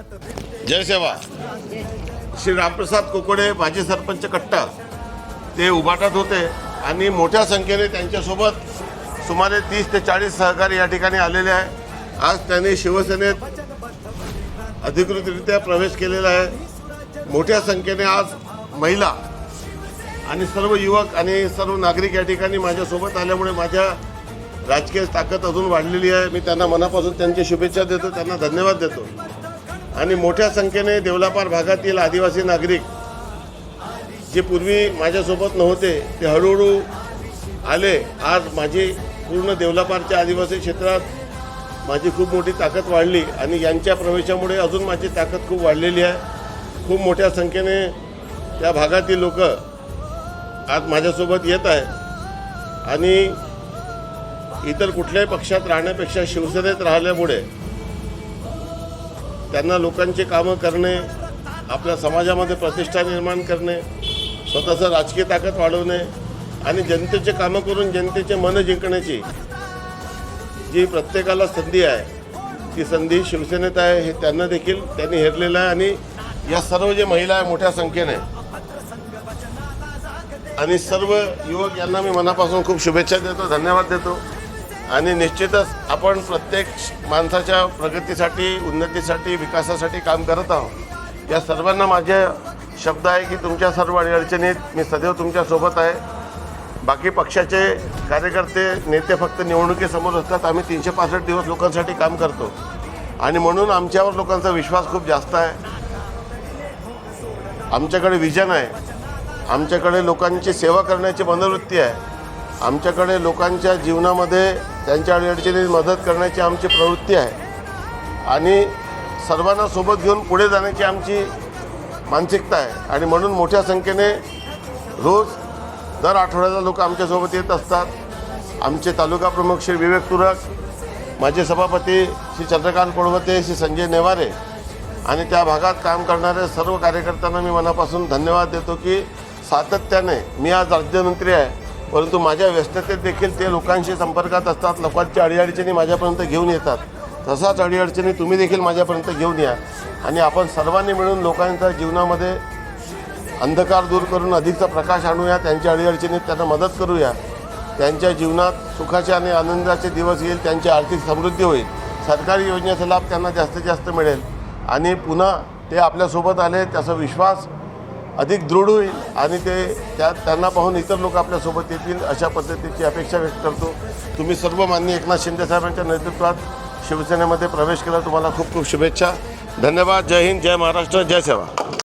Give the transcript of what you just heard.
जय सेवा. श्री रामप्रसाद कोकोडे माजी सरपंच कट्टा ते उभाटात होते आणि मोठ्या संख्येने त्यांच्यासोबत सुमारे 30 ते 40 सहकारी या ठिकाणी आलेले आहे. आज त्यांनी शिवसेनेत अधिकृतरित्या प्रवेश केलेला आहे. मोठ्या संख्येने आज महिला आणि सर्व युवक आणि सर्व नागरिक या ठिकाणी माझ्यासोबत आल्यामुळे माझ्या राजकीय ताकद अजून वाढलेली आहे. मी त्यांना मनापासून त्यांची शुभेच्छा देतो, त्यांना धन्यवाद देतो. आणि मोठ्या संख्येने देवलापार भागातील आदिवासी नागरिक जे पूर्वी माझ्यासोबत नव्हते ते हळूहळू आले. आज माझी पूर्ण देवलापारच्या आदिवासी क्षेत्रात माझी खूप मोठी ताकद वाढली आणि यांच्या प्रवेशामुळे अजून माझी ताकद खूप वाढलेली आहे. खूप मोठ्या संख्येने या भागातील लोक आज माझ्यासोबत येत आहेत आणि इतर कुठल्याही पक्षात राहण्यापेक्षा शिवसेनेत राहिल्यामुळे त्यांना लोकांची कामं करणे, आपल्या समाजामध्ये प्रतिष्ठा निर्माण करणे, स्वतःचं राजकीय ताकद वाढवणे आणि जनतेचे कामं करून जनतेचे मन जिंकण्याची जी प्रत्येकाला संधी आहे ती संधी शिवसेनेत आहे. हे त्यांना देखील त्यांनी हेरलेलं आहे. आणि या सर्व जे महिला आहे मोठ्या संख्येने आणि सर्व युवक यांना मी मनापासून खूप शुभेच्छा देतो, धन्यवाद देतो. आणि निश्चितच आपण प्रत्येक माणसाच्या प्रगतीसाठी, उन्नतीसाठी, विकासासाठी काम करत आहोत. या सर्वांना माझे शब्द आहे की तुमच्या सर्व अडचणीत मी सदैव तुमच्यासोबत आहे. बाकी पक्षाचे कार्यकर्ते, नेते फक्त निवडणुकीसमोर असतात. आम्ही 365 दिवस लोकांसाठी काम करतो आणि म्हणून आमच्यावर लोकांचा विश्वास खूप जास्त आहे. आमच्याकडे विजन आहे, आमच्याकडे लोकांची सेवा करण्याची मनोवृत्ती आहे, आमच्याकडे लोकांच्या जीवनामध्ये त्यांच्या अडचणीत मदत करण्याची आमची प्रवृत्ती आहे आणि सर्वांना सोबत घेऊन पुढे जाण्याची आमची मानसिकता आहे. आणि म्हणून मोठ्या संख्येने रोज दर आठवड्याला लोक आमच्यासोबत येत असतात. आमचे तालुका प्रमुख श्री विवेक तुरक, माझे सभापती श्री चंद्रकांत कोळवते, श्री संजय नेवारे आणि त्या भागात काम करणारे सर्व कार्यकर्त्यांना मी मनापासून धन्यवाद देतो की सातत्याने, मी आज राज्यमंत्री आहे परंतु माझ्या व्यस्ततेत देखील ते लोकांशी संपर्कात असतात, लोकांच्या अडीअडचणी माझ्यापर्यंत घेऊन येतात. तसाच अडीअडचणी तुम्ही देखील माझ्यापर्यंत घेऊन या आणि आपण सर्वांनी मिळून लोकांच्या जीवनामध्ये अंधकार दूर करून अधिकचा प्रकाश आणूया, त्यांच्या अडीअडचणीत त्यांना मदत करूया, त्यांच्या जीवनात सुखाचे आणि आनंदाचे दिवस येईल, त्यांची आर्थिक समृद्धी होईल, सरकारी योजनेचा लाभ त्यांना जास्तीत जास्त मिळेल आणि पुन्हा ते आपल्यासोबत आले त्याचा विश्वास अधिक दृढ होईल आणि त्यांना पाहून इतर लोक आपल्यासोबत येतील अशा पद्धतीची अपेक्षा व्यक्त करतो. तुम्ही सर्व माननीय एकनाथ शिंदे साहेबांच्या नेतृत्वात शिवसेनेमध्ये प्रवेश केला, तुम्हाला खूप खूप शुभेच्छा. धन्यवाद. जय हिंद, जय महाराष्ट्र, जय सेवा.